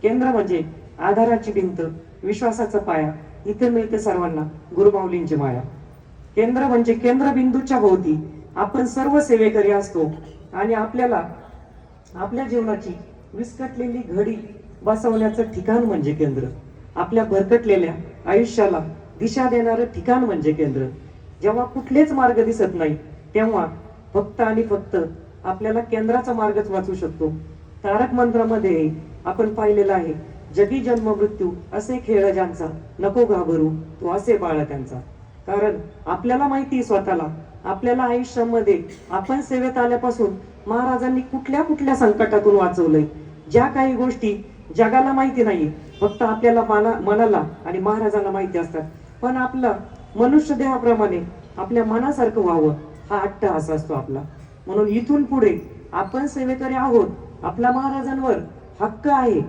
केंद्र म्हणजे आधाराची भिंत, विश्वासाचा पाया. इथे मिळते सर्वांना गुरुमाऊलींची माया. केंद्र म्हणजे केंद्रबिंदूच्या भोवती आपण सर्व सेवेकरी असतो आणि आपल्याला आपल्या जीवनाची विस्कटलेली घडी बसवण्याचं ठिकाण म्हणजे केंद्र. आपल्या भरकटलेल्या आयुष्याला दिशा देणारं ठिकाण म्हणजे केंद्र. जेव्हा कुठलेच मार्ग दिसत नाही तेव्हा फक्त आणि फक्त आपल्याला केंद्राचा मार्गच वाचू शकतो. तारक मंत्रामध्ये आपण पाहिलेलं आहे, जगी जन्म मृत्यू असे खेळ ज्यांचा, नको घाबरू तो असे बाळ त्यांचा. कारण आपल्याला माहिती स्वतःला, आपल्याला आयुष्यामध्ये आपण सेवेत आल्यापासून महाराजांनी कुठल्या कुठल्या संकटातून वाचवलंय. ज्या काही गोष्टी जगाला माहिती नाही, फक्त आपल्याला मनाला आणि महाराजांना माहिती असतात. पण आपला मनुष्य देहाप्रमाणे आपल्या मनासारखं व्हावं हा अट्टहास असतो आपला. म्हणून इथून पुढे आपण सेवेकरी आहोत, आपल्या महाराजांवर हक्क आहे.